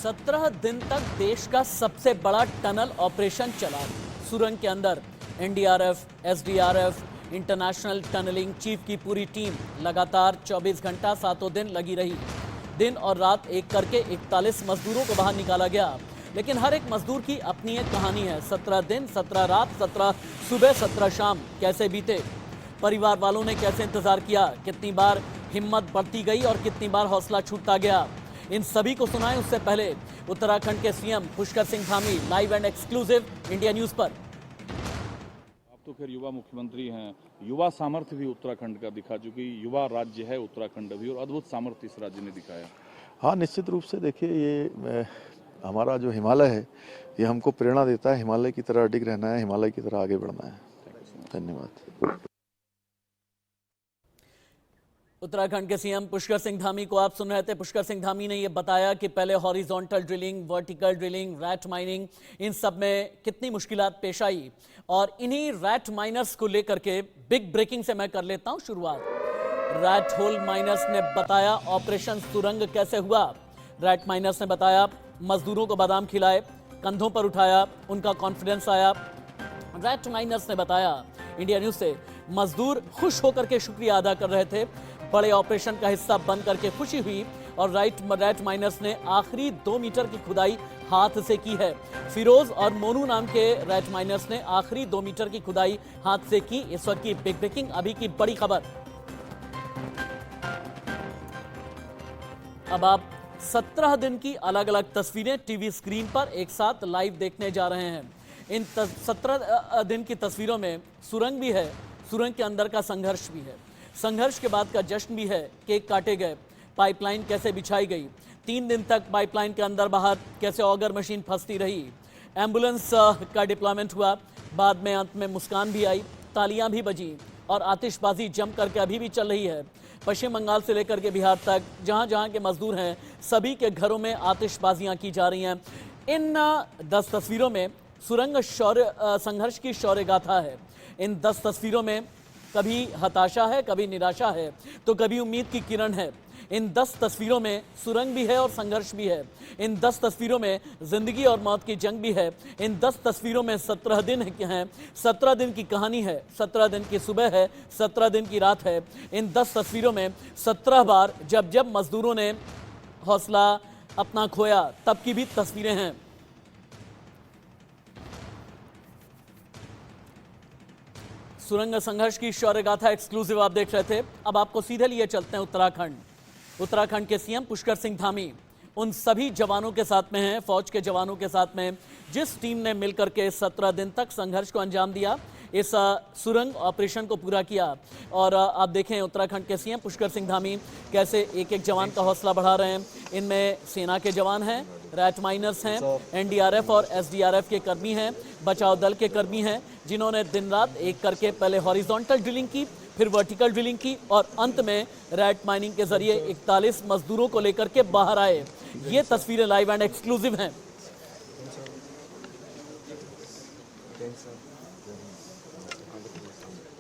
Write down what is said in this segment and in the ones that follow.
17 दिन तक देश का सबसे बड़ा टनल ऑपरेशन चला। सुरंग के अंदर NDRF, SDRF, international tunnelling chief की पूरी टीम लगातार 24 घंटा सातों दिन लगी रही। दिन और रात एक करके 41 मजदूरों को बाहर निकाला गया, लेकिन हर एक मजदूर की अपनी एक कहानी है। 17 दिन, 17 रात, 17 सुबह, 17 शाम कैसे बीते, परिवार वालों ने कैसे इंतजार किया, कितनी बार हिम्मत बढ़ती गई और कितनी बार हौसला छूटता गया, इन सभी को सुनाएं। उससे पहले उत्तराखंड के CM Pushkar Singh Dhami live and exclusive India news पर। आप तो खैर युवा मुख्यमंत्री हैं, युवा सामर्थ्य भी उत्तराखंड का दिखा, जो कि युवा राज्य है उत्तराखंड भी, और अद्भुत सामर्थ्य इस राज्य ने दिखाया। हाँ, निश्चित रूप से देखिए, ये हमारा जो हिमालय है ये हमको प्रेरणा देता है। हिमालय की तरह अडिग रहना है, हिमालय की तरह आगे बढ़ना है। धन्यवाद। उत्तराखंड के सीएम पुष्कर सिंह धामी को आप सुन रहे थे। पुष्कर सिंह धामी ने यह बताया कि पहले horizontal drilling, vertical drilling, rat mining, इन सब में कितनी मुश्किलात पेश आई, और इन्हीं रैट माइनर्स को लेकर के बिग ब्रेकिंग से मैं कर लेता हूं शुरुआत। रैट होल माइनर्स ने बताया ऑपरेशन सुरंग कैसे हुआ। रैट माइनर्स ने बताया मजदूरों को बादाम खिलाए, कंधों पर उठाया, उनका कॉन्फिडेंस आया। रैट माइनर्स ने बताया इंडिया न्यूज से, मजदूर खुश होकर के शुक्रिया अदा कर रहे थे, बड़े ऑपरेशन का हिस्सा बन करके खुशी हुई। और रैट माइनर्स ने आखिरी 2 मीटर की खुदाई हाथ से की है। फिरोज और मोनू नाम के रैट माइनर्स ने आखिरी 2 मीटर की खुदाई हाथ से की। इस वक्त की बिग ब्रेकिंग, अभी की बड़ी खबर। अब आप 17 दिन की अलग अलग तस्वीरें टीवी स्क्रीन पर एक साथ लाइव देखने जा रहे हैं। इन 17 दिन की तस्वीरों में सुरंग भी है, सुरंग के अंदर का संघर्ष भी है, संघर्ष के बाद का जश्न भी है। केक काटे गए, पाइपलाइन कैसे बिछाई गई, 3 दिन तक पाइपलाइन के अंदर बाहर कैसे ऑगर मशीन फंसती रही, एम्बुलेंस का डिप्लॉयमेंट हुआ, बाद में अंत में मुस्कान भी आई, तालियां भी बजी, और आतिशबाजी जम करके अभी भी चल रही है। पश्चिम बंगाल से लेकर के बिहार तक जहां जहां के मजदूर हैं, सभी के घरों में आतिशबाजियां की जा रही हैं। इन 10 तस्वीरों में सुरंग संघर्ष की शौर्य गाथा है। इन 10 तस्वीरों में कभी हताशा है, कभी निराशा है, तो कभी उम्मीद की किरण है। इन 10 तस्वीरों में सुरंग भी है और संघर्ष भी है। इन 10 तस्वीरों में जिंदगी और मौत की जंग भी है। इन 10 तस्वीरों में 17 दिन हैं, 17 दिन की कहानी है, 17 दिन की सुबह है, 17 दिन की रात है। इन 10 तस्वीरों में 17 बार जब जब मजदूरों ने हौसला अपना खोया, तब की भी तस्वीरें हैं। सुरंग संघर्ष की शौर्य गाथा एक्सक्लूसिव आप देख रहे थे। अब आपको सीधे लिए चलते हैं उत्तराखंड। उत्तराखंड के सीएम पुष्कर सिंह धामी उन सभी जवानों के साथ में हैं, फौज के जवानों के साथ में, जिस टीम ने मिलकर के 17 दिन तक संघर्ष को अंजाम दिया, इस सुरंग ऑपरेशन को पूरा किया। और आप देखें उत्तराखंड के सीएम पुष्कर सिंह धामी कैसे एक एक जवान का हौसला बढ़ा रहे हैं। इनमें सेना के जवान हैं, रैट माइनर्स हैं, एनडीआरएफ और एसडीआरएफ के कर्मी हैं, बचाव दल के कर्मी हैं, जिन्होंने दिन रात एक करके पहले हॉरिजॉन्टल ड्रिलिंग की, फिर वर्टिकल ड्रिलिंग की, और अंत में रैट माइनिंग के जरिए 41 मजदूरों को लेकर के बाहर आए। ये तस्वीरें लाइव एंड एक्सक्लूसिव हैं।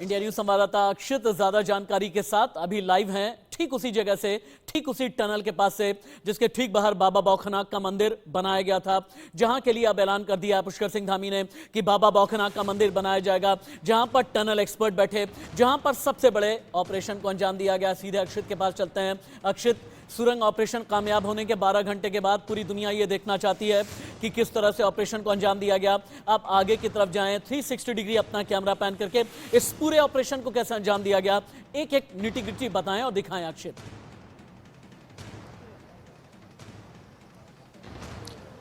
इंडिया न्यूज संवाददाता अक्षित ज्यादा जानकारी के साथ अभी लाइव हैं, ठीक उसी जगह से, ठीक उसी टनल के पास से, जिसके ठीक बाहर बाबा बौखनाग का मंदिर बनाया गया था, जहां के लिए अब ऐलान कर दिया पुष्कर सिंह धामी ने कि बाबा बौखनाग का मंदिर बनाया जाएगा, जहां पर टनल एक्सपर्ट बैठे, जहां पर सबसे बड़े ऑपरेशन को अंजाम दिया गया। सीधे अक्षित के पास चलते हैं। अक्षित, सुरंग ऑपरेशन कामयाब होने के 12 घंटे के बाद पूरी दुनिया ये देखना चाहती है कि किस तरह से ऑपरेशन को अंजाम दिया गया। आप आगे की तरफ जाएं, 360 डिग्री अपना कैमरा पैन करके इस पूरे ऑपरेशन को कैसे अंजाम दिया गया, एक एक निटी गिटी बताएं और दिखाएं अक्षित।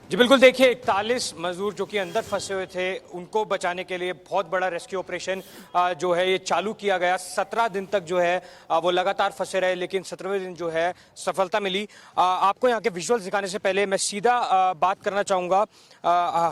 जी बिल्कुल, देखिए 41 मजदूर जो कि अंदर फंसे हुए थे, उनको बचाने के लिए बहुत बड़ा रेस्क्यू ऑपरेशन जो है ये चालू किया गया। 17 दिन तक जो है वो लगातार फंसे रहे, लेकिन 17वें दिन जो है सफलता मिली। आपको यहाँ के विजुअल्स दिखाने से पहले मैं सीधा बात करना चाहूँगा,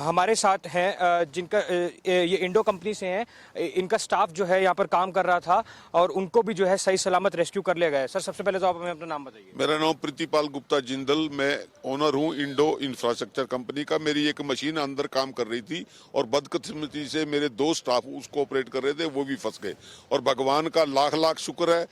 हमारे साथ हैं जिनका ये इंडो कंपनी से हैं, इनका स्टाफ जो है यहाँ पर काम कर रहा था और उनको भी जो है सही सलामत रेस्क्यू कर लिया गया है। सर, सबसे पहले तो आप हमें अपना नाम बताइए। मेरा नाम प्रीतिपाल गुप्ता जिंदल, मैं ओनर हूँ इंडो इंफ्रास्ट्रक्चर कंपनी का। मेरी एक मशीन अंदर काम कर रही थी और बदकिस्मती से मेरे 2 स्टाफ उसको ऑपरेट कर रहे थे, वो भी फंस गए। और भगवान का लाख लाख शुक्र है,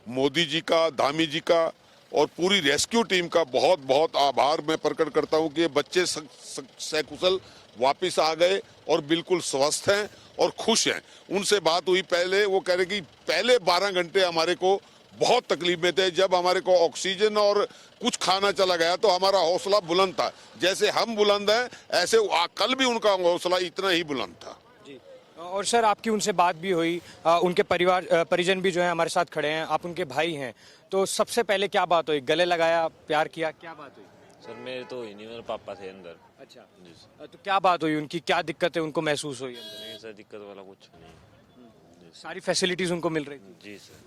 मोदी जी का, धामी जी का और पूरी रेस्क्यू टीम का बहुत बहुत आभार मैं प्रकट करता हूं कि ये बच्चे सकुशल वापस आ गए और बिल्कुल स्वस्थ हैं और खुश हैं। उनसे बात हुई पहले, वो कह रहे कि पहले 12 घंटे हमारे को बहुत तकलीफ में थे। जब हमारे को ऑक्सीजन और कुछ खाना चला गया तो हमारा हौसला बुलंद था। जैसे हम बुलंद हैं ऐसे कल भी उनका हौसला इतना ही बुलंद था। जी। और सर आपकी उनसे बात भी हुई, उनके परिजन भी जो है हमारे साथ खड़े हैं, आप उनके भाई हैं, तो सबसे पहले क्या बात हुई? गले लगाया, प्यार किया, क्या बात हुई? सर मेरे तो ही नहीं, मेरे पापा थे अंदर। अच्छा। जी सर। तो क्या बात हुई उनकी, क्या दिक्कत है उनको महसूस हुई अंदर? नहीं सर, दिक्कत वाला कुछ नहीं। सारी फैसिलिटीज उनको मिल रही थी? जी सर,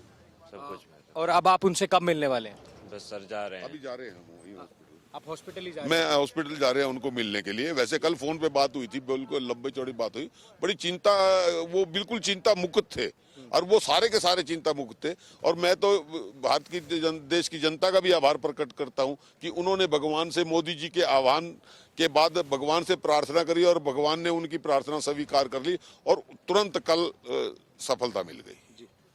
सब कुछ। और अब आप उनसे कब मिलने वाले हैं? बस सर जा रहे हैं। अभी जा रहे हैं हम वही हॉस्पिटल। आप हॉस्पिटल ही जा रहे मैं हॉस्पिटल जा रहे हैं उनको मिलने के लिए। वैसे कल फोन पे बात हुई थी, बिल्कुल लंबी चौड़ी बात हुई। बड़ी चिंता, वो बिल्कुल चिंता मुक्त थे और वो सारे के सारे चिंता मुक्त थे। और मैं तो भारत की देश की जनता का भी आभार प्रकट करता हूं कि उन्होंने भगवान से, मोदी जी के आह्वान के बाद भगवान से प्रार्थना करी और भगवान ने उनकी प्रार्थना स्वीकार कर ली और तुरंत कल सफलता मिल गई।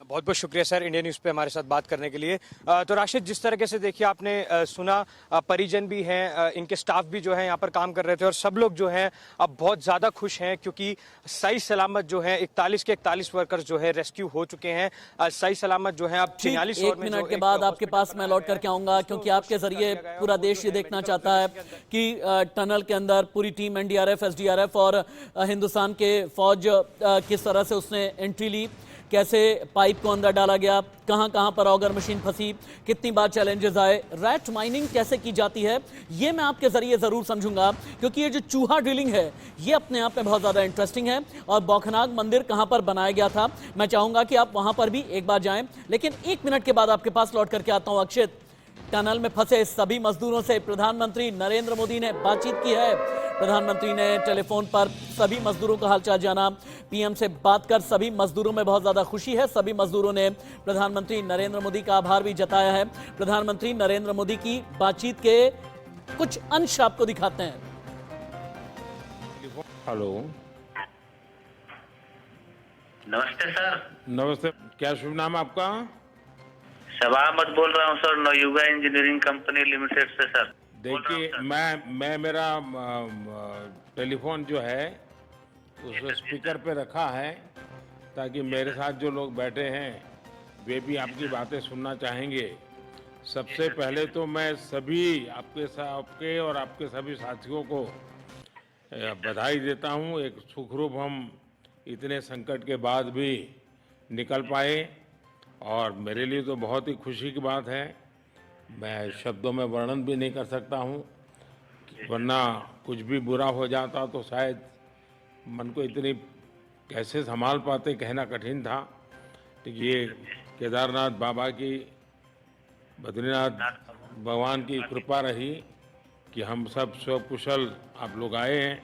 बहुत बहुत शुक्रिया सर इंडिया न्यूज़ पे हमारे साथ बात करने के लिए। तो राशिद, जिस तरीके से देखिए आपने सुना, परिजन भी हैं, इनके स्टाफ भी जो है यहाँ पर काम कर रहे थे और सब लोग जो हैं अब बहुत ज़्यादा खुश हैं क्योंकि सही सलामत जो है 41 के 41 वर्कर्स जो है रेस्क्यू हो चुके हैं। सही सलामत जो है अब 46 एक मिनट के बाद आपके पास मैं लौट करके आऊंगा क्योंकि आपके जरिए पूरा देश ये देखना चाहता है कि टनल के अंदर पूरी टीम एनडीआरएफ, एसडीआरएफ और हिंदुस्तान के फौज किस तरह से उसने एंट्री ली, कैसे पाइप को अंदर डाला गया, कहां कहां पर ऑगर मशीन फंसी, कितनी बार चैलेंजेस आए, रैट माइनिंग कैसे की जाती है, ये मैं आपके जरिए जरूर समझूंगा क्योंकि ये जो चूहा ड्रिलिंग है ये अपने आप में बहुत ज्यादा इंटरेस्टिंग है। और बौखनाग मंदिर कहां पर बनाया गया था, मैं चाहूंगा कि आप वहां पर भी एक बार जाएं। लेकिन 1 मिनट के बाद आपके पास लौट करके आता हूं। अक्षित, टनल में फंसे सभी मजदूरों से प्रधानमंत्री नरेंद्र मोदी ने बातचीत की है। प्रधानमंत्री ने टेलीफोन पर सभी मजदूरों का हालचाल जाना, पीएम से बात कर सभी मजदूरों में बहुत ज्यादा खुशी है। सभी मजदूरों ने प्रधानमंत्री नरेंद्र मोदी का आभार भी जताया है। प्रधानमंत्री नरेंद्र मोदी की बातचीत के कुछ अंश आपको दिखाते हैं। हेलो, नमस्ते सर। नमस्ते। क्या शुभ नाम आपका? शबा अहमद बोल रहा हूँ sir, Navayuga engineering company limited से सर। देखिए, मैं मेरा टेलीफोन जो है उस स्पीकर पे रखा है ताकि मेरे साथ जो लोग बैठे हैं वे भी आपकी बातें सुनना चाहेंगे। सबसे पहले तो मैं सभी आपके और आपके सभी साथियों को बधाई देता हूं। एक सुखरूप हम इतने संकट के बाद भी निकल पाए और मेरे लिए तो बहुत ही खुशी की बात है। मैं शब्दों में वर्णन भी नहीं कर सकता हूं, वरना कुछ भी बुरा हो जाता तो शायद मन को इतनी कैसे संभाल पाते कहना कठिन था। तो ये केदारनाथ बाबा की, बद्रीनाथ भगवान की कृपा रही कि हम सब स्वकुशल आप लोग आए हैं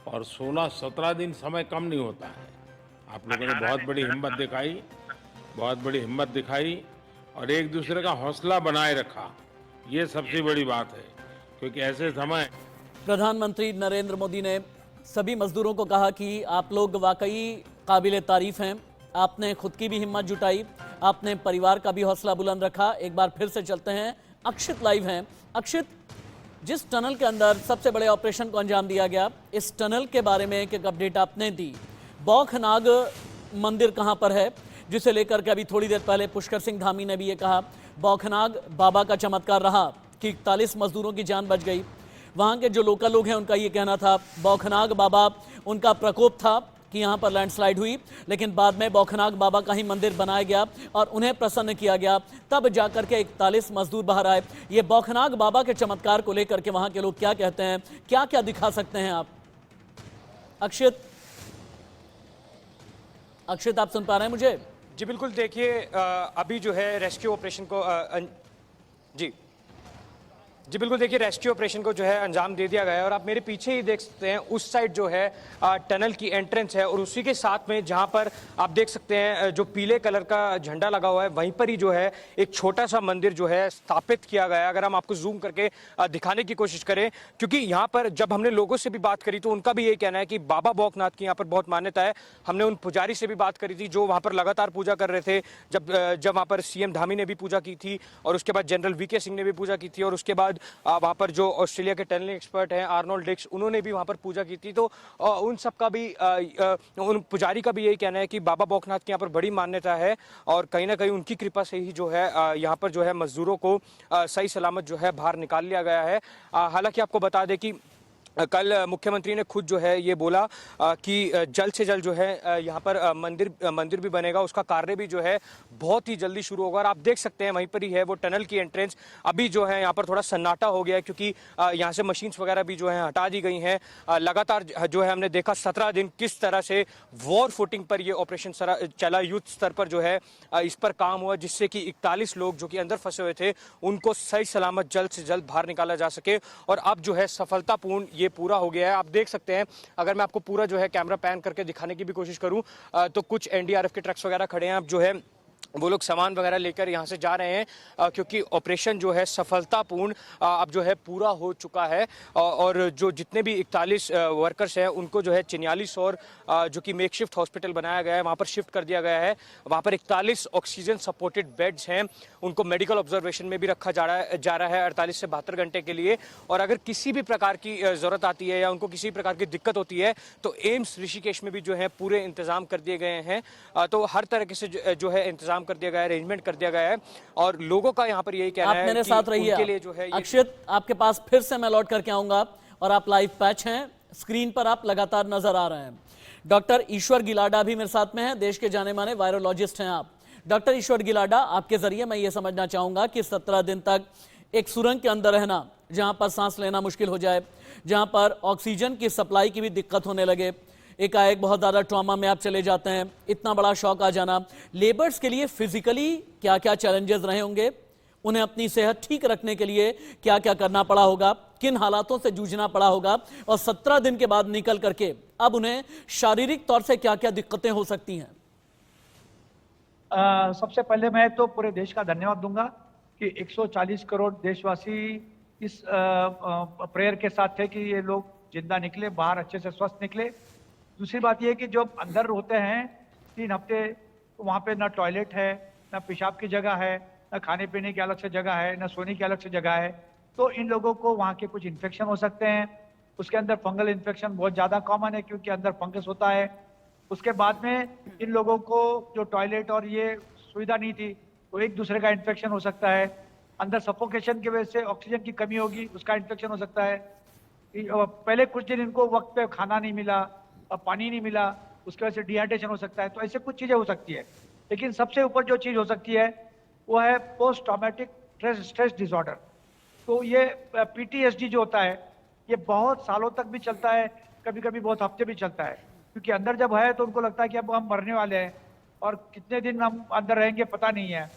और 16-17 दिन समय कम नहीं होता है। आप लोगों ने बहुत बड़ी हिम्मत दिखाई और एक दूसरे का हौसला बनाए रखा, ये सबसे बड़ी बात है क्योंकि ऐसे समय। प्रधानमंत्री नरेंद्र मोदी ने सभी मजदूरों को कहा कि आप लोग वाकई काबिले तारीफ हैं, आपने खुद की भी हिम्मत जुटाई, आपने परिवार का भी हौसला बुलंद रखा। एक बार फिर से चलते हैं, अक्षित लाइव हैं। अक्षित, जिस टनल के अंदर सबसे बड़े ऑपरेशन को अंजाम दिया गया, इस टनल के बारे में एक अपडेट आपने दी। बौखनाग मंदिर कहां पर है, जिसे लेकर के अभी थोड़ी देर पहले पुष्कर सिंह धामी ने भी ये कहा बौखनाग बाबा का चमत्कार रहा कि 41 मजदूरों की जान बच गई। वहां के जो लोकल लोग हैं उनका ये कहना था बौखनाग बाबा उनका प्रकोप था कि यहाँ पर लैंडस्लाइड हुई, लेकिन बाद में बौखनाग बाबा का ही मंदिर बनाया गया और उन्हें प्रसन्न किया गया, तब जाकर के 41 मजदूर बाहर आए। ये बौखनाग बाबा के चमत्कार को लेकर के वहां के लोग क्या कहते हैं, क्या क्या दिखा सकते हैं आप? अक्षित आप सुन पा रहे हैं मुझे? जी बिल्कुल। देखिए, अभी जो है रेस्क्यू ऑपरेशन को जी बिल्कुल, देखिए रेस्क्यू ऑपरेशन को जो है अंजाम दे दिया गया है और आप मेरे पीछे ही देख सकते हैं उस साइड जो है टनल की एंट्रेंस है और उसी के साथ में जहां पर आप देख सकते हैं जो पीले कलर का झंडा लगा हुआ है वहीं पर ही जो है एक छोटा सा मंदिर जो है स्थापित किया गया है। अगर हम आपको जूम करके दिखाने की कोशिश करें, क्योंकि यहाँ पर जब हमने लोगों से भी बात करी तो उनका भी यही कहना है कि बाबा बौकनाथ की यहाँ पर बहुत मान्यता है। हमने उन पुजारी से भी बात करी थी जो वहाँ पर लगातार पूजा कर रहे थे, जब वहाँ पर सीएम धामी ने भी पूजा की थी और उसके बाद जनरल वीके सिंह ने भी पूजा की थी और उसके बाद वहाँ पर जो ऑस्ट्रेलिया के टनलिंग एक्सपर्ट हैं आर्नोल्ड डिक्स, उन्होंने भी वहाँ पर पूजा की थी। तो उन सब का भी उन पुजारी का भी यही कहना है कि बाबा बौकनाथ की यहाँ पर बड़ी मान्यता है और कहीं ना कहीं उनकी कृपा से ही जो है यहाँ पर जो है मजदूरों को सही सलामत जो है बाहर निकाल लिया गया है। हालांकि आपको बता दें कि कल मुख्यमंत्री ने खुद जो है ये बोला कि जल्द से जल्द जो है यहाँ पर मंदिर भी बनेगा, उसका कार्य भी जो है बहुत ही जल्दी शुरू होगा। और आप देख सकते हैं वहीं पर ही है वो टनल की एंट्रेंस। अभी जो है यहाँ पर थोड़ा सन्नाटा हो गया है क्योंकि यहाँ से मशीन्स वगैरह भी जो है हटा दी गई हैं। लगातार जो है हमने देखा 17 दिन किस तरह से वॉर फुटिंग पर ये ऑपरेशन चला, युद्ध स्तर पर जो है इस पर काम हुआ, जिससे कि 41 लोग जो कि अंदर फंसे हुए थे उनको सही सलामत जल्द से जल्द बाहर निकाला जा सके। और अब जो है सफलतापूर्ण ये पूरा हो गया है। आप देख सकते हैं, अगर मैं आपको पूरा जो है कैमरा पैन करके दिखाने की भी कोशिश करूं तो कुछ एनडीआरएफ के ट्रक्स वगैरह खड़े हैं। अब जो है वो लोग सामान वगैरह लेकर यहाँ से जा रहे हैं क्योंकि ऑपरेशन जो है सफलतापूर्ण अब जो है पूरा हो चुका है। और जो जितने भी 41 वर्कर्स हैं उनको जो है 44 और जो कि मेकशिफ्ट हॉस्पिटल बनाया गया है वहाँ पर शिफ्ट कर दिया गया है। वहाँ पर 41 ऑक्सीजन सपोर्टेड बेड्स हैं, उनको मेडिकल ऑब्जर्वेशन में भी रखा जा रहा है 48 से 72 घंटे के लिए। और अगर किसी भी प्रकार की ज़रूरत आती है या उनको किसी प्रकार की दिक्कत होती है तो एम्स ऋषिकेश में भी जो है पूरे इंतजाम कर दिए गए हैं। तो हर तरह से जो है इंतजाम कर दिया गया है, अरेंजमेंट कर दिया गया है और लोगों का यहाँ पर यही कहना है मेरे कि साथ रहिए उनके लिए जो है अक्षित, आपके पास फिर से मैं लौट करके आऊंगा और आप लाइव पैच हैं, स्क्रीन पर आप लगातार नजर आ रहे हैं। डॉक्टर ईश्वर गिलाडा भी मेरे साथ में हैं, देश के जाने माने वायरोलॉजिस्ट हैं आप। डॉक्टर ईश्वर गिलाडा, आपके जरिए मैं ये समझना चाहूंगा कि 17 दिन तक एक सुरंग के अंदर रहना, जहां पर सांस लेना मुश्किल हो जाए, जहां पर ऑक्सीजन की सप्लाई की भी दिक्कत होने लगे, एकाएक बहुत ज़्यादा ट्रॉमा में आप चले जाते हैं, इतना बड़ा शौक आ जाना, लेबर्स के लिए फिजिकली क्या क्या चैलेंजेस रहे होंगे, उन्हें अपनी सेहत ठीक रखने के लिए क्या क्या करना पड़ा होगा, किन हालातों से जूझना पड़ा होगा और 17 दिन के बाद निकल करके अब उन्हें शारीरिक तौर से क्या क्या दिक्कतें हो सकती हैं। सबसे पहले मैं तो पूरे देश का धन्यवाद दूंगा कि 140 करोड़ देशवासी इस प्रेयर के साथ थे कि ये लोग जिंदा निकले, बाहर अच्छे से स्वस्थ निकले। दूसरी बात ये कि जो अंदर होते हैं 3 हफ्ते, तो वहाँ पे ना टॉयलेट है, ना पेशाब की जगह है, ना खाने पीने की अलग से जगह है, ना सोने की अलग से जगह है। तो इन लोगों को वहाँ के कुछ इन्फेक्शन हो सकते हैं। उसके अंदर फंगल इन्फेक्शन बहुत ज़्यादा कॉमन है क्योंकि अंदर फंगस होता है। उसके बाद में इन लोगों को जो टॉयलेट और ये सुविधा नहीं थी तो एक दूसरे का इन्फेक्शन हो सकता है। अंदर सफोकेशन की वजह से ऑक्सीजन की कमी होगी, उसका इन्फेक्शन हो सकता है। पहले कुछ दिन इनको वक्त पे खाना नहीं मिला, पानी नहीं मिला, उसकी वजह से डिहाइड्रेशन हो सकता है। तो ऐसे कुछ चीज़ें हो सकती है, लेकिन सबसे ऊपर जो चीज़ हो सकती है वो है पोस्ट ट्रॉमेटिक स्ट्रेस डिसऑर्डर। तो ये PTSD जो होता है ये बहुत सालों तक भी चलता है, कभी कभी बहुत हफ्ते भी चलता है, क्योंकि अंदर जब है तो उनको लगता है कि अब हम मरने वाले हैं और कितने दिन हम अंदर रहेंगे पता नहीं है।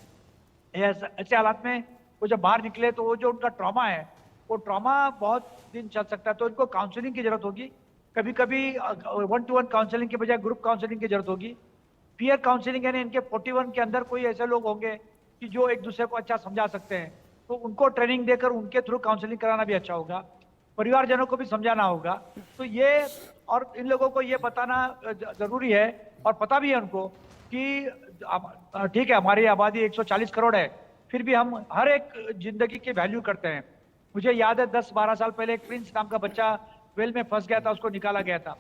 ऐसे हालात में वो जब बाहर निकले तो वो जो उनका ट्रॉमा है वो ट्रॉमा बहुत दिन चल सकता है। तो इनको काउंसलिंग की जरूरत होगी, कभी कभी 1-to-1 काउंसलिंग के बजाय ग्रुप काउंसलिंग की जरूरत होगी। पीयर काउंसलिंग यानी इनके 41 के अंदर कोई ऐसे लोग होंगे कि जो एक दूसरे को अच्छा समझा सकते हैं, तो उनको ट्रेनिंग देकर उनके थ्रू काउंसलिंग कराना भी अच्छा होगा। परिवारजनों को भी समझाना होगा। तो ये और इन लोगों को ये बताना जरूरी है और पता भी है उनको कि ठीक है हमारी आबादी 140 करोड़ है, फिर भी हम हर एक जिंदगी की वैल्यू करते हैं। मुझे याद है 10-12 साल पहले एक प्रिंस नाम का बच्चा वेल में फंस गया था, उसको निकाला गया था,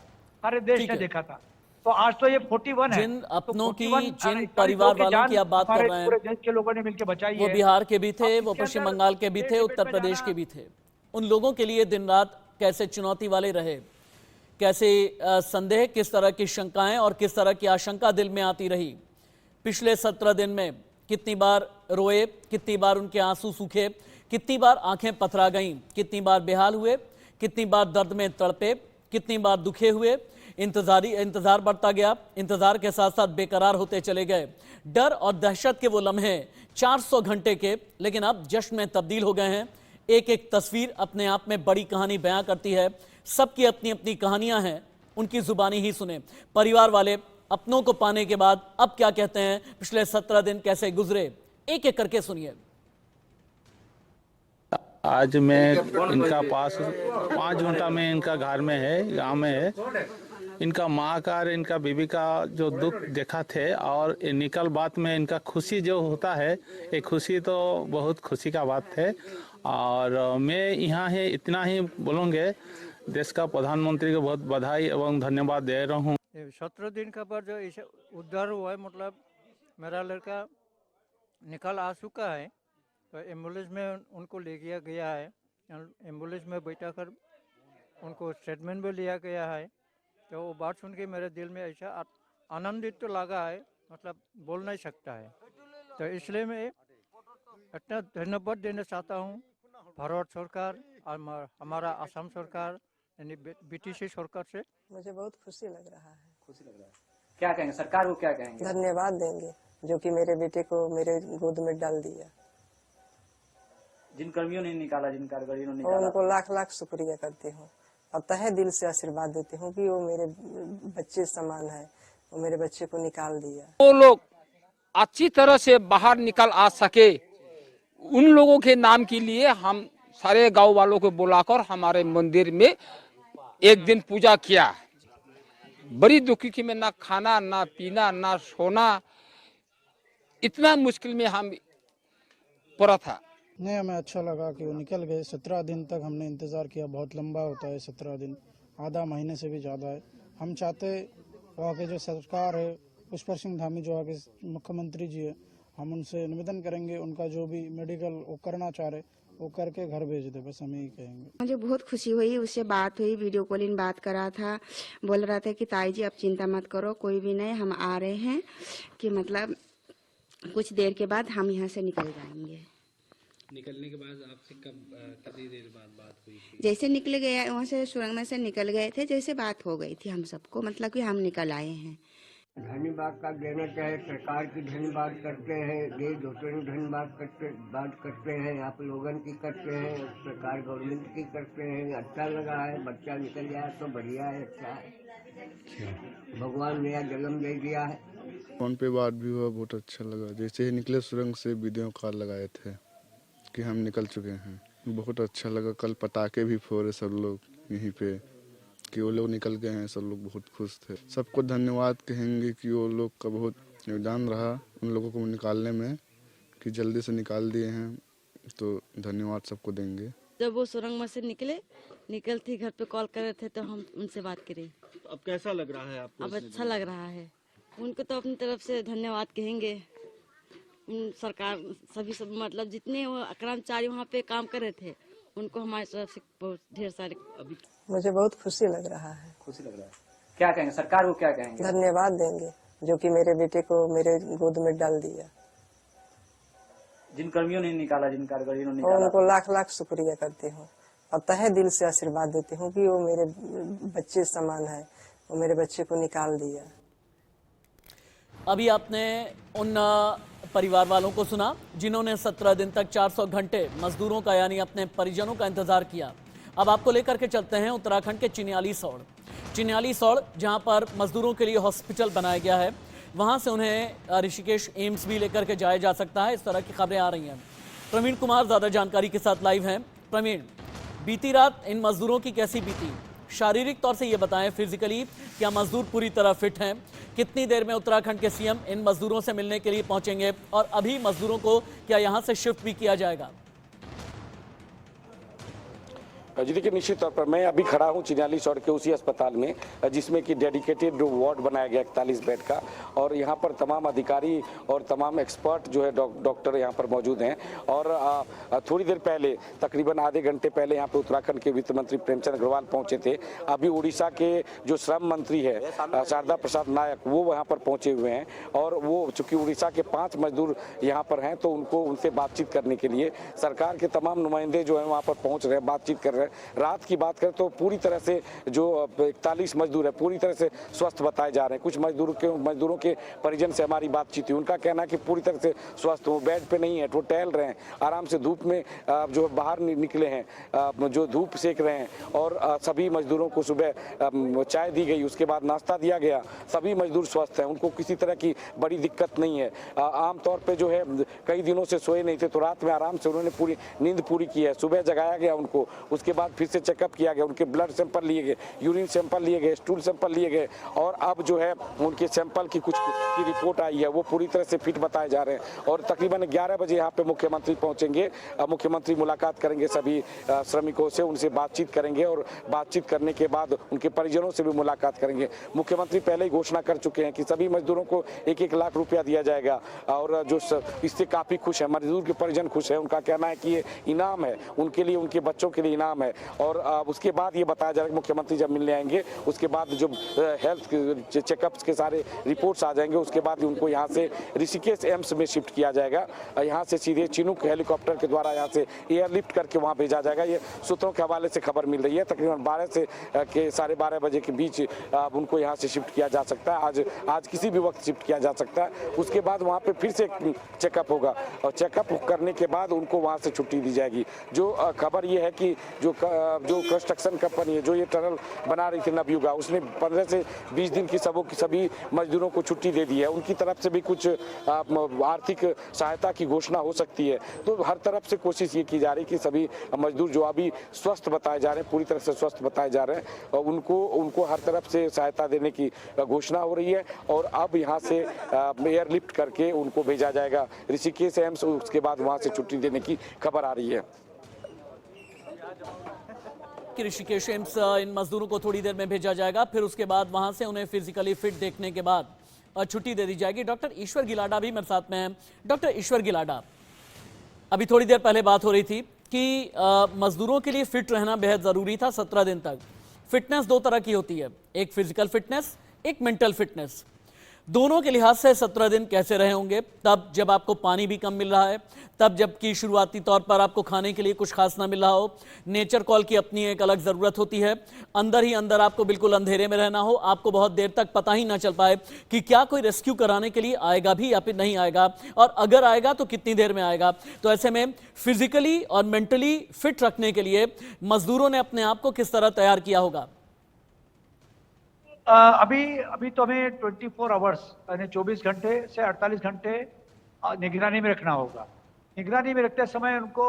सारे देश ने देखा था। तो आज तो ये 41 है। जिन अपनों की, जिन परिवार वालों की आप बात कर रहे हैं, पूरे देश के लोगों ने मिलकर बचाई है। वो बिहार के भी थे, वो पश्चिम बंगाल के भी थे, उत्तर प्रदेश के भी थे। उन लोगों के लिए दिन रात कैसे चुनौती वाले रहे, कैसे संदेह, किस तरह की शंकाएं और किस तरह की आशंका दिल में आती रही। पिछले 17 दिन में कितनी बार रोए, कितनी बार उनके आंसू सूखे, कितनी बार आंखें पथरा गईं, कितनी बार बेहाल हुए, कितनी बार दर्द में तड़पे, कितनी बार दुखे हुए। इंतजार बढ़ता गया, इंतजार के साथ साथ बेकरार होते चले गए। डर और दहशत के वो लम्हे 400 घंटे के, लेकिन अब जश्न में तब्दील हो गए हैं। एक एक तस्वीर अपने आप में बड़ी कहानी बयां करती है। सबकी अपनी अपनी कहानियां हैं, उनकी जुबानी ही सुने। परिवार वाले अपनों को पाने के बाद अब क्या कहते हैं, पिछले 17 दिन कैसे गुजरे, एक एक करके सुनिए। आज मैं इनका पास 5 घंटा में इनका घर में है, गांव में है। इनका माँ का और इनका बीबी का जो दुख देखा थे और निकल बात में इनका खुशी जो होता है, एक खुशी तो बहुत खुशी का बात है। और मैं यहाँ है इतना ही बोलूँगे, देश का प्रधानमंत्री को बहुत बधाई एवं धन्यवाद दे रहा हूँ। 17 दिन का बाद जो इसे उद्धार हुआ है, मतलब मेरा लड़का निकल आ चुका है, तो एम्बुलेंस में उनको ले गया है। एम्बुलेंस में बैठा कर उनको स्टेटमेंट भी लिया गया है। तो वो बात सुन के मेरे दिल में ऐसा आनंदित तो लगा है, मतलब बोल नहीं सकता है। तो इसलिए मैं इतना धन्यवाद देना चाहता हूँ भारत सरकार और हमारा असम सरकार यानी बीटीसी सरकार से। मुझे बहुत खुशी लग रहा है। खुशी लग रहा है, क्या कहेंगे सरकार को, क्या कहेंगे? धन्यवाद देंगे जो कि मेरे बेटे को मेरे गोद में डाल दिया। जिन कर्मियों ने निकाला, जिन कारीगरों ने निकाला, उनको लाख लाख शुक्रिया करती हूँ और तहे दिल से आशीर्वाद देती हूँ कि वो मेरे बच्चे समान है, वो मेरे बच्चे को निकाल दिया। वो लोग अच्छी तरह से बाहर निकल आ सके, उन लोगों के नाम के लिए हम सारे गांव वालों को बुलाकर हमारे मंदिर में एक दिन पूजा किया। बड़ी दुखी की में ना खाना ना पीना ना सोना, इतना मुश्किल में हम पड़ा था। नहीं, हमें अच्छा लगा कि वो निकल गए। 17 दिन तक हमने इंतज़ार किया, बहुत लंबा होता है 17 दिन, आधा महीने से भी ज़्यादा है। हम चाहते वहाँ के जो सरकार है, पुष्कर सिंह धामी जो वहाँ के मुख्यमंत्री जी है, हम उनसे निवेदन करेंगे उनका जो भी मेडिकल वो करना चाह रहे वो करके घर भेज दे, बस हम यही कहेंगे। मुझे बहुत खुशी हुई, उससे बात हुई, वीडियो कॉलिंग बात करा था, बोल रहा था कि ताई जी आप चिंता मत करो, कोई भी नहीं, हम आ रहे हैं, कि मतलब कुछ देर के बाद हम यहाँ से निकल जाएंगे। निकलने के बाद आपसे कितनी देर बाद बात हुई थी? जैसे निकल गया वहाँ से, सुरंग में से निकल गए थे, जैसे बात हो गई थी हम सबको, मतलब कि हम निकल आए हैं। धन्यवाद का देना चाहे सरकार की धन्यवाद करते हैं, देश दोस्तों धन्यवाद करते हैं, आप लोगों की करते हैं, सरकार गवर्नमेंट की करते हैं। अच्छा लगा है, बच्चा निकल गया तो बढ़िया है, अच्छा है, भगवान नया जन्म दे दिया है। फोन पे बात भी हुआ, बहुत अच्छा लगा। जैसे ही निकले सुरंग से वीडियो कॉल लगाए थे कि हम निकल चुके हैं, बहुत अच्छा लगा। कल पटाखे भी फोड़े सब लोग यहीं पे कि वो लोग निकल गए हैं, सब लोग बहुत खुश थे। सबको धन्यवाद कहेंगे कि वो लोग का बहुत योगदान रहा उन लोगों को निकालने में, कि जल्दी से निकाल दिए हैं, तो धन्यवाद सबको देंगे। जब वो सुरंग में से निकलते घर पे कॉल कर रहे थे तो हम उनसे बात करें। तो अब कैसा लग रहा है आपको? अब अच्छा लग रहा है, उनको तो अपनी तरफ से धन्यवाद कहेंगे। सरकार सभी सब मतलब जितने कर्मचारी वहाँ पे काम कर रहे थे उनको हमारी तरफ से बहुत ढेर सारे। अभी मुझे बहुत खुशी लग रहा है। खुशी लग रहा है, क्या कहेंगे सरकार को, क्या कहेंगे? धन्यवाद देंगे जो कि मेरे बेटे को मेरे गोद में डाल दिया। जिन कर्मियों ने निकाला, जिन कारीगरों ने निकाला, उनको लाख लाख शुक्रिया करती हूँ और तहे दिल से आशीर्वाद देती हूँ कि वो मेरे बच्चे समान है, वो मेरे बच्चे को निकाल दिया। अभी आपने उन परिवार वालों को सुना जिन्होंने 17 दिन तक 400 घंटे मजदूरों का यानी अपने परिजनों का इंतजार किया। अब आपको लेकर के चलते हैं उत्तराखंड के चिन्यालीसौड़, जहां पर मजदूरों के लिए हॉस्पिटल बनाया गया है। वहां से उन्हें ऋषिकेश एम्स भी लेकर के जाया जा सकता है, इस तरह की खबरें आ रही हैं। प्रवीण कुमार ज्यादा जानकारी के साथ लाइव हैं। प्रवीण, बीती रात इन मजदूरों की कैसी बीती? शारीरिक तौर से ये बताएं, फिजिकली क्या मजदूर पूरी तरह फिट हैं? कितनी देर में उत्तराखंड के सीएम इन मजदूरों से मिलने के लिए पहुंचेंगे और अभी मजदूरों को क्या यहां से शिफ्ट भी किया जाएगा? जी देखिए, निश्चित तौर पर मैं अभी खड़ा हूँ चिन्यालीसौड़ के उसी अस्पताल में जिसमें कि डेडिकेटेड वार्ड बनाया गया 41 बेड का, और यहाँ पर तमाम अधिकारी और तमाम एक्सपर्ट जो है डॉक्टर यहाँ पर मौजूद हैं। और थोड़ी देर पहले, तकरीबन आधे घंटे पहले यहाँ पे उत्तराखंड के वित्त मंत्री प्रेमचंद अग्रवाल पहुँचे थे। अभी उड़ीसा के जो श्रम मंत्री है शारदा प्रसाद नायक, वो वहाँ पर पहुँचे हुए हैं, और वो चूँकि उड़ीसा के 5 मजदूर यहाँ पर हैं तो उनसे बातचीत करने के लिए सरकार के तमाम नुमाइंदे जो हैं वहाँ पर पहुँच रहे हैं, बातचीत कर रहे हैं। करें। रात की बात करें तो पूरी तरह से जो 41 मजदूर है पूरी तरह से स्वस्थ बताए जा रहे हैं। कुछ मजदूरों के परिजन से हमारी बातचीत हुई, उनका कहना है कि पूरी तरह से स्वस्थ हो, बेड पे नहीं है, वो टहल रहे हैं, आराम से धूप में जो बाहर निकले हैं, जो धूप सेक रहे हैं। और सभी मजदूरों को सुबह चाय दी गई, उसके बाद नाश्ता दिया गया। सभी मजदूर स्वस्थ हैं, उनको किसी तरह की बड़ी दिक्कत नहीं है। आमतौर पे जो है कई दिनों से सोए नहीं थे, तो रात में आराम से उन्होंने पूरी नींद पूरी की है। सुबह जगाया गया उनको, उसके बाद फिर से चेकअप किया गया, उनके ब्लड सैंपल लिए गए, यूरिन सैंपल लिए गए, स्टूल सैंपल लिए गए और अब जो है उनके सैंपल की कुछ की रिपोर्ट आई है, वो पूरी तरह से फिट बताए जा रहे हैं। और तकरीबन 11 बजे यहाँ पे मुख्यमंत्री पहुंचेंगे। मुख्यमंत्री मुलाकात करेंगे सभी श्रमिकों से, उनसे बातचीत करेंगे और बातचीत करने के बाद उनके परिजनों से भी मुलाकात करेंगे। मुख्यमंत्री पहले ही घोषणा कर चुके हैं कि सभी मजदूरों को 1-1 लाख रुपया दिया जाएगा और जो इससे काफी खुश है, मजदूर के परिजन खुश है। उनका कहना है कि ये इनाम है उनके लिए, उनके बच्चों के लिए इनाम है। और उसके बाद ये बताया जा रहा है कि मुख्यमंत्री जब मिलने आएंगे उसके बाद जो हेल्थ चेकअप्स के सारे रिपोर्ट्स आ जाएंगे, उसके बाद उनको यहाँ से ऋषिकेश एम्स में शिफ्ट किया जाएगा। यहाँ से सीधे चिनूक हेलीकॉप्टर के द्वारा यहाँ से एयरलिफ्ट करके वहाँ भेजा जाएगा। ये सूत्रों के हवाले से खबर मिल रही है। तकरीबन 12 से 12:30 बजे के बीच उनको यहाँ से शिफ्ट किया जा सकता है। आज किसी भी वक्त शिफ्ट किया जा सकता है। उसके बाद वहाँ पे फिर से चेकअप होगा और चेकअप करने के बाद उनको वहाँ से छुट्टी दी जाएगी। जो खबर ये है कि जो कंस्ट्रक्शन कंपनी है जो ये टनल बना रही थी नवयुगा, उसने 15 से 20 दिन की सभी मजदूरों को छुट्टी दे दी है। उनकी तरफ से भी कुछ आर्थिक सहायता की घोषणा हो सकती है। तो हर तरफ से कोशिश ये की जा रही है कि सभी मजदूर जो अभी स्वस्थ बताए जा रहे हैं, पूरी तरह से स्वस्थ बताए जा रहे हैं, और उनको हर तरफ से सहायता देने की घोषणा हो रही है। और अब यहाँ से एयरलिफ्ट करके उनको भेजा जाएगा ऋषिकेश एम्स, उसके बाद वहाँ से छुट्टी देने की खबर आ रही है। कि ऋषिकेश एम्स इन मजदूरों को थोड़ी देर में भेजा जाएगा, फिर उसके बाद वहां से उन्हें फिजिकली फिट देखने के बाद छुट्टी दे दी जाएगी। डॉक्टर ईश्वर गिलाडा भी मेरे साथ में हैं। डॉक्टर ईश्वर गिलाडा, अभी थोड़ी देर पहले बात हो रही थी कि मजदूरों के लिए फिट रहना बेहद जरूरी था 17 दिन तक। फिटनेस 2 तरह की होती है, एक फिजिकल फिटनेस, एक मेंटल फिटनेस। दोनों के लिहाज से 17 दिन कैसे रहे होंगे? तब जब आपको पानी भी कम मिल रहा है, तब जबकि शुरुआती तौर पर आपको खाने के लिए कुछ खास ना मिल रहा हो, नेचर कॉल की अपनी एक अलग ज़रूरत होती है, अंदर ही अंदर आपको बिल्कुल अंधेरे में रहना हो, आपको बहुत देर तक पता ही ना चल पाए कि क्या कोई रेस्क्यू कराने के लिए आएगा भी या फिर नहीं आएगा, और अगर आएगा तो कितनी देर में आएगा। तो ऐसे में फिजिकली और मेंटली फिट रखने के लिए मजदूरों ने अपने आप को किस तरह तैयार किया होगा? अभी तो हमें 24 आवर्स यानी 24 घंटे से 48 घंटे निगरानी में रखना होगा। निगरानी में रखते समय उनको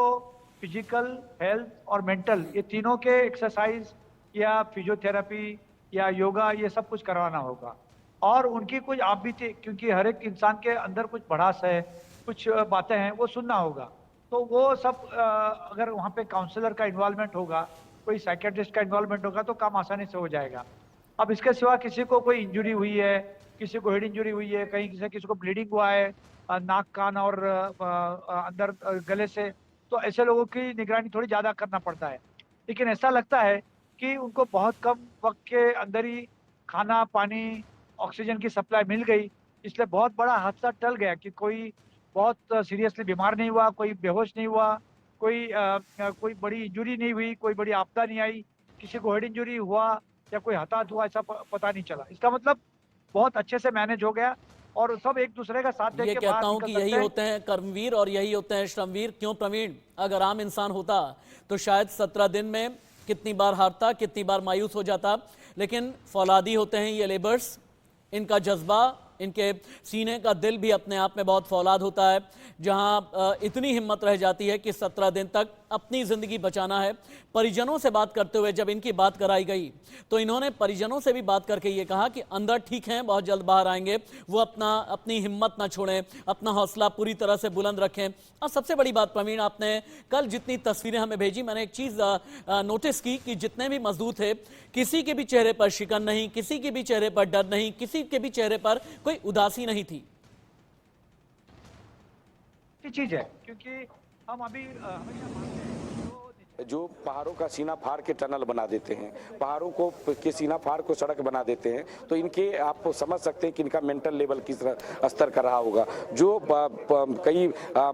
फिजिकल, हेल्थ और मेंटल, ये तीनों के एक्सरसाइज या फिजियोथेरेपी या योगा, ये सब कुछ करवाना होगा। और उनकी कुछ आप भी थी, क्योंकि हर एक इंसान के अंदर कुछ भड़ास है, कुछ बातें हैं, वो सुनना होगा। तो वो सब अगर वहाँ पे काउंसलर का इन्वॉल्वमेंट होगा, कोई साइकेट्रिस्ट का इन्वॉल्वमेंट होगा, तो काम आसानी से हो जाएगा। अब इसके सिवा किसी को कोई इंजरी हुई है, किसी को हेड इंजरी हुई है, कहीं किसी को ब्लीडिंग हुआ है नाक, कान और अंदर गले से, तो ऐसे लोगों की निगरानी थोड़ी ज़्यादा करना पड़ता है। लेकिन ऐसा लगता है कि उनको बहुत कम वक्त के अंदर ही खाना, पानी, ऑक्सीजन की सप्लाई मिल गई, इसलिए बहुत बड़ा हादसा टल गया कि कोई बहुत सीरियसली बीमार नहीं हुआ, कोई बेहोश नहीं हुआ, कोई बड़ी इंजरी नहीं हुई, कोई बड़ी आपदा नहीं आई, किसी को हेड इंजरी हुआ या कोई हताहत हुआ, ऐसा पता नहीं चला। इसका मतलब बहुत अच्छे से मैनेज हो गया और सब एक दूसरे का साथ देके ये कहता हूं कि यही होते हैं कर्मवीर और यही होते हैं श्रमवीर। क्यों प्रवीण, अगर आम इंसान होता तो शायद 17 दिन में कितनी बार हारता, कितनी बार मायूस हो जाता, लेकिन फौलादी होते हैं ये लेबर्स। इनका जज्बा, इनके सीने का दिल भी अपने आप में बहुत फौलाद होता है, जहां इतनी हिम्मत रह जाती है कि 17 दिन तक अपनी ज़िंदगी बचाना है। परिजनों से बात करते हुए जब इनकी बात कराई गई तो इन्होंने परिजनों से भी बात करके ये कहा कि अंदर ठीक हैं, बहुत जल्द बाहर आएंगे, वो अपनी हिम्मत ना छोड़ें, अपना हौसला पूरी तरह से बुलंद रखें। और सबसे बड़ी बात प्रवीण, आपने कल जितनी तस्वीरें हमें भेजी, मैंने एक चीज़ नोटिस की कि जितने भी मजदूर थे, किसी के भी चेहरे पर शिकन नहीं, किसी के भी चेहरे पर डर नहीं, किसी के भी चेहरे पर कोई उदासी नहीं थी। चीज है, क्योंकि हम अभी हमेशा मानते हैं जो जो पहाड़ों का सीना फाड़ के टनल बना देते हैं, पहाड़ों को के सीना फाड़ को सड़क बना देते हैं, तो इनके आप समझ सकते हैं कि इनका मेंटल लेवल किस स्तर का रहा होगा। जो कई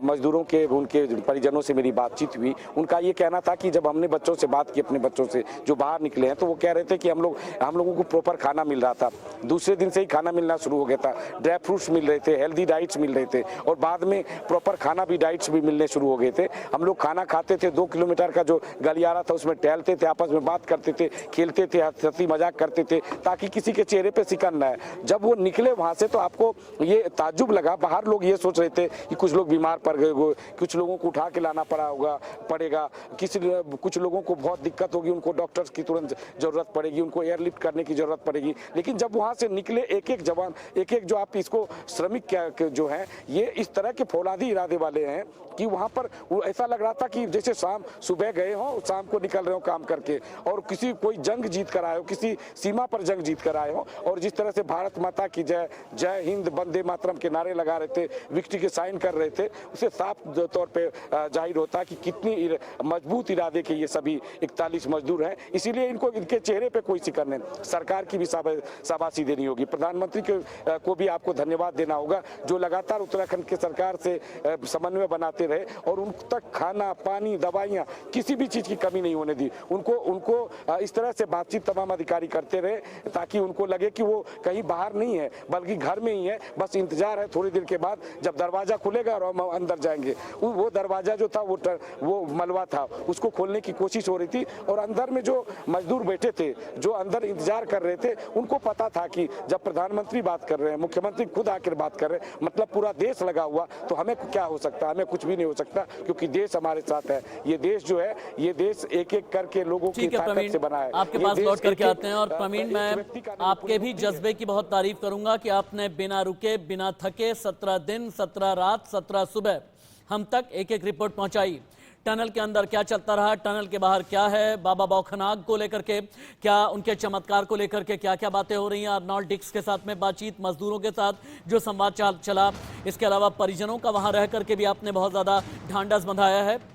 मजदूरों के उनके परिजनों से मेरी बातचीत हुई, उनका ये कहना था कि जब हमने बच्चों से बात की, अपने बच्चों से जो बाहर निकले हैं, तो वो कह रहे थे कि हम लोगों को प्रॉपर खाना मिल रहा था, दूसरे दिन से ही खाना मिलना शुरू हो गया था, ड्राई फ्रूट्स मिल रहे थे, हेल्दी डाइट्स मिल रहे थे, और बाद में प्रॉपर खाना भी डाइट्स भी मिलने शुरू हो गए थे। हम लोग खाना खाते थे, 2 किलोमीटर का जो गलियारा था उसमें टहलते थे, आपस में बात करते थे, खेलते थे, हंसी मजाक करते थे, ताकि किसी के चेहरे पे सिकन न आए। जब वो निकले वहां से तो आपको ये ताज्जुब लगा, बाहर लोग ये सोच रहे थे कि कुछ लोग बीमार पड़ गए, कुछ लोगों को उठा के लाना पड़ेगा, कुछ लोगों को बहुत दिक्कत होगी, उनको डॉक्टर्स की तुरंत जरूरत पड़ेगी, उनको एयरलिफ्ट करने की जरूरत पड़ेगी। लेकिन जब वहां से निकले एक एक जवान, एक एक जो आप इसको श्रमिक जो है, ये इस तरह के फौलादी इरादे वाले हैं कि वहां पर ऐसा लग रहा था कि जैसे शाम सुबह गए हो, शाम को निकल रहे हो काम करके, और कोई जंग जीत कर आए हो, किसी सीमा पर जंग जीत कर आए हो। और जिस तरह से भारत माता की जय, जय हिंद, वंदे मातरम के नारे लगा रहे थे, विक्ट्री के साइन कर रहे थे, उसे साफ तौर पे जाहिर होता कि कितनी मजबूत इरादे के ये सभी 41 मजदूर हैं। इसीलिए इनके चेहरे पे कोई सिकन नहीं। सरकार की भी शाबाशी देनी होगी, प्रधानमंत्री को भी आपको धन्यवाद देना होगा, जो लगातार उत्तराखंड के सरकार से समन्वय बनाते रहे और उन तक खाना, पानी, दवाइयाँ, किसी भी चीज की कमी नहीं होने दी। उनको इस तरह से बातचीत तमाम अधिकारी करते रहे ताकि उनको लगे कि वो कहीं बाहर नहीं है, बल्कि घर में ही है, बस इंतजार है थोड़ी देर के बाद जब दरवाजा खुलेगा और हम अंदर जाएंगे। वो दरवाजा जो था वो मलबा था, उसको खोलने की कोशिश हो रही थी, और अंदर में जो मजदूर बैठे थे, जो अंदर इंतजार कर रहे थे, उनको पता था कि जब प्रधानमंत्री बात कर रहे हैं, मुख्यमंत्री खुद आकर बात कर रहे हैं, मतलब पूरा देश लगा हुआ, तो हमें क्या हो सकता है, हमें कुछ भी नहीं हो सकता, क्योंकि देश हमारे साथ है। ये देश जो है, ये देश एक एक करके लोगों की ताकत से बना है। आपके पास लौट करके आते हैं। और प्रवीण, मैं आपके भी जज्बे की बहुत तारीफ करूंगा कि आपने बिना रुके, बिना थके 17 दिन, 17 रात, 17 सुबह हम तक एक एक रिपोर्ट पहुंचाई। टनल के अंदर क्या चलता रहा, टनल के बाहर क्या है, बाबा बौखनाग को लेकर के क्या, उनके चमत्कार को लेकर के क्या क्या बातें हो रही हैं, अर्नोल्ड डिक्स के साथ में बातचीत, मजदूरों के साथ जो संवाद चला, इसके अलावा परिजनों का वहां रह करके भी आपने बहुत ज्यादा ढांढस बंधाया है।